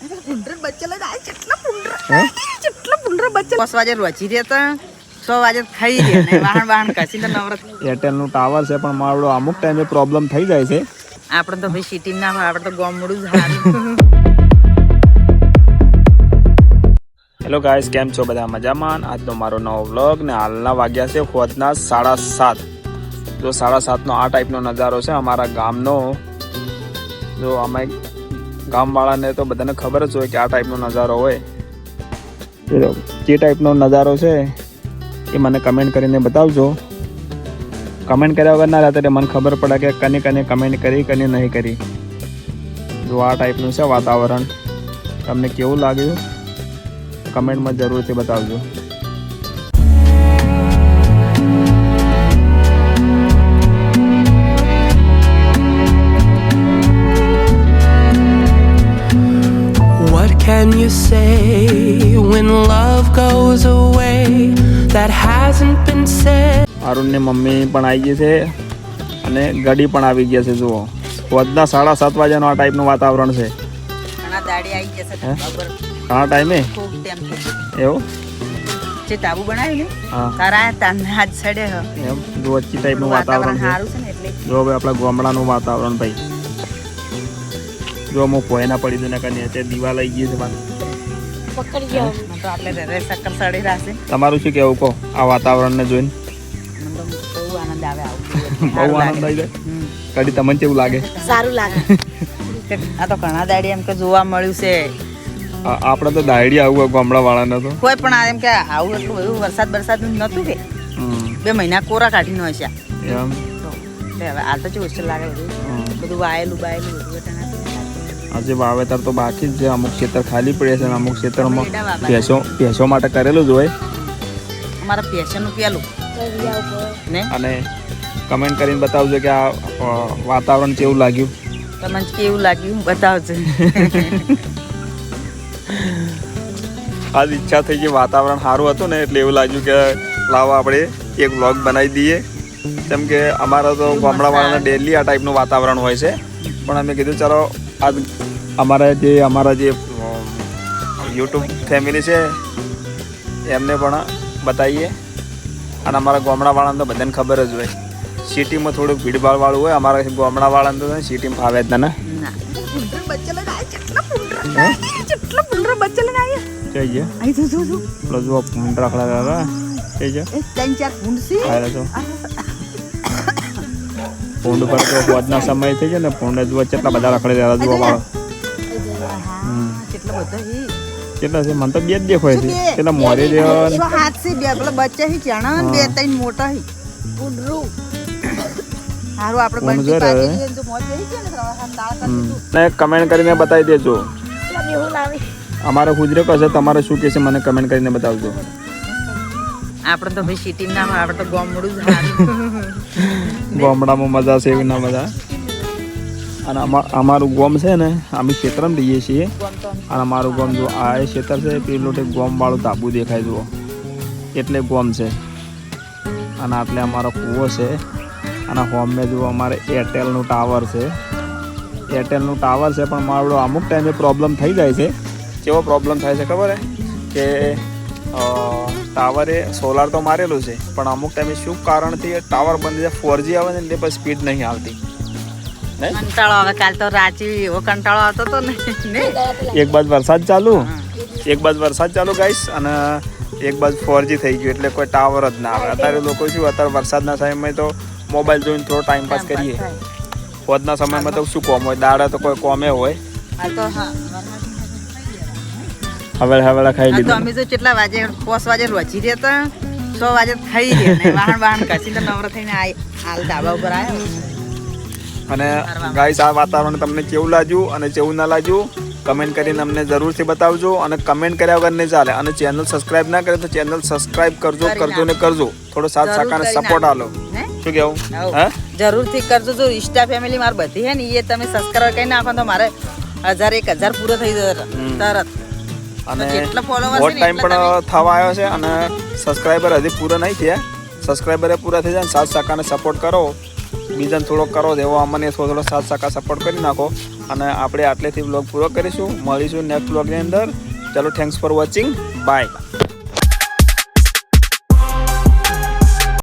પુંડર બચ્ચા લઈને આ કેટલા પુંડર બચ્ચા 5 વાગે રોચી રહ્યા હતા 6 વાગે ખાઈ રહ્યા ને વાહણ કસીને નવરત એરટેલ નું ટાવર છે પણ મારો અમુક ટાઈમે પ્રોબ્લેમ થઈ જાય છે. આપણે તો ભાઈ સિટી ના હોય, આપણે તો ગામડું જ સારું. હેલો ગાઈસ, કેમ છો બધા? મજામાં? આજનો મારો નવો વ્લોગ ને હાલના વાગ્યા છે ખોદના 7:30. જો 7:30 નો આ ટાઈપનો નજારો છે અમારા ગામનો. જો અમે ગામવાળાને તો બધાને ખબર જ હોય કે આ ટાઈપનો નજારો હોય. જે ટાઈપનો નજારો છે એ મને કમેન્ટ કરીને બતાવજો. કમેન્ટ કર્યા વગર ના રહેતા મને ખબર પડે કે કને કમેન્ટ કરી કને નહીં કરી. જો આ ટાઈપનું છે વાતાવરણ. તમને કેવું લાગ્યું કમેન્ટમાં જરૂરથી બતાવજો. What can you say when love goes away that hasn't been said? અરુણની મમ્મી પણ આવી ગઈ છે અને ગડી પણ આવી ગયા છે. જુઓ વધના 7:30 વાગ્યાનો આ ટાઈપનું વાતાવરણ છે. ઘણા દાડી આવી જશે બરાબર. ઘણા ટાઈમે ખૂબ ટાઈમ થઈ એવું જે તાબુ બનાવ્યું ને હા તારા તાને હાથ સડે હ એમ જો વચ્ચે ટાઈપનું વાતાવરણ છે. સારું છે ને એટલે જો હવે આપણા ગામડાનું વાતાવરણ ભાઈ. જો હું પોયના પડી દઉં ને કને તે દિવાલ આવી ગઈ છે મને પકડી ગયો મને તો આટલે રે સક્કર સડી રાશે. તમારું શું કહેવું કહો આ વાતાવરણને જોઈને? મને તો બહુ આનંદ આવે આવું. બહુ આનંદ આવી જાય. કડી તમને કેવું લાગે? સારું લાગે. આ તો ઘણા દાડી એમ કે જોવા મળ્યું છે. આપણે તો દાયડી આવું ગામડા વાળાને તો કોઈ પણ એમ કે આવું એટલું બધું વરસાદ નતું કે 2 મહિના કોરા કાઢીને હોય છે એમ. હવે આ તો શું લાગે બધું વાયેલું બધું આજે વાવેતર તો બાકી જ છે. અમુક ખેતર ખાલી પડે છે અને અમુક ખેતરમાં ભેંસો માટે કરેલું જ હોય. અમારા પેશનનું પેલું ને અને કમેન્ટ કરીને બતાવજો કે આ વાતાવરણ કેવું લાગ્યું. તમને કેવું લાગ્યું બતાવજો. આજ ઈચ્છા થઈ ગઈ. વાતાવરણ સારું હતું ને એટલે એવું લાગ્યું કે લાવો આપણે એક વ્લોગ બનાવી દઈએ. કેમ કે અમારા તો ગામડાવાળાને ડેલી આ ટાઈપનું વાતાવરણ હોય છે. પણ અમે કીધું ચાલો આજ અમારા જે યુટ્યુબ ફેમિલી છે એમને પણ બતાવીએ. અને અમારા ગામડાવાળાને તો બધાને ખબર જ હોય. સિટીમાં થોડુંક ભીડભાડવાળું હોય. અમારા ગામડાવાળાને તો સિટીમાં ફાવે જ ને. ભૂંડ પર તો પોતના સમય થઈ જાય ને ભૂંડ જુઓ કેટલા બધા રખડે જરા જુઓ વાળો. કેટલા છે? મને તો 2 જ દેખાય છે. કેટલા મોરે જેવા હાથ છે બે પેલા બચ્ચા હી ચણા 2-3 મોટા હી ભૂંડરું હારું આપણે બંટી પાડી દઈએ તો મોજ જઈ છે ને દાળ કરી ને કમેન્ટ કરીને બતાવી દેજો. અમારે ગુજરે કશે તમારે શું કહેશે મને કમેન્ટ કરીને બતાવજો. આપણે તો ભાઈ સિટી ના હોય, આપણે તો ગામડું જ સારું. ગામડામાં મજા છે એવી ના મજા. અને અમારું ગામ છે ને અમે ક્ષેત્રમાં રહીએ છીએ. અને અમારું ગામ જો આ ક્ષેત્ર છે પેલું ગામવાળું ધાબુ દેખાય જુઓ એટલે ગામ છે. અને આટલે અમારો કૂવો છે. અને હોમે જુઓ અમારે એરટેલનું ટાવર છે. એરટેલનું ટાવર છે પણ મારો અમુક ટાઈમે પ્રોબ્લેમ થઈ જાય છે. કેવો પ્રોબ્લેમ થાય છે ખબર કે ટાવરે સોલાર તો મારેલું છે પણ અમુક ટાઈમે શું કારણથી ટાવર બંધ થાય 4G આવે ને એટલે પછી સ્પીડ નહીં આવતી. કંટાળો આવે. કાલ તો રાંચી એવો કંટાળો આવતો તો ને એક બાજુ વરસાદ ચાલુ ગાઈસ અને એક બાજુ 4G થઈ ગયું એટલે કોઈ ટાવર જ ના આવે. અત્યારે લોકો શું અત્યારે વરસાદના સમયમાં તો મોબાઈલ જોઈને થોડો ટાઈમ પાસ કરીએ. પોતના સમયમાં તો શું કોમ હોય? દાડા તો કોઈ કોમે હોય. હવે ખાઈ લીધું. અમે તો કેટલા વાગે 5 વાગે રોચી રહ્યા હતા 6 વાગે ખાઈ રહ્યા ને વાહણ કસીને નવરા થઈને હાલ ધાબા ઉપર આવ્યા. અને ગાઈસ આ વાતાવરણ તમને કેવું લાગ્યું અને કેવું ના લાગ્યું કમેન્ટ કરીને અમને જરૂરથી બતાવજો. અને કમેન્ટ કર્યા વગર નહીં ચાલે. અને ચેનલ સબસ્ક્રાઇબ ના કરે તો ચેનલ સબસ્ક્રાઇબ કરજો ને કરજો. થોડો સાથ સહકાર સપોર્ટ આલો. શું કેવું? હા જરૂરથી કરજો. જો ઇન્સ્ટા ફેમિલી મારી બધી હે ને એ તમે સબસ્ક્રાઇબ કરી નાખો તો મારે 1000 પૂરો થઈ જશે તરત. અને વોટ ટાઈમ પણ થવા આવ્યો છે અને સબસ્ક્રાઈબર હજી પૂરા નહીં થયા. સબસ્ક્રાઈબર પૂરા થઈ જાય સાથ સહકારને સપોર્ટ કરો બીજાને થોડો કરો એવો અમને થોડો સાથ સહકાર સપોર્ટ કરી નાખો અને આપણે આટલેથી વ્લોગ પૂરો કરીશું. મળીશું નેક્સ્ટ વ્લોગની અંદર. ચાલો, થેન્ક્સ ફોર વોચિંગ. બાય.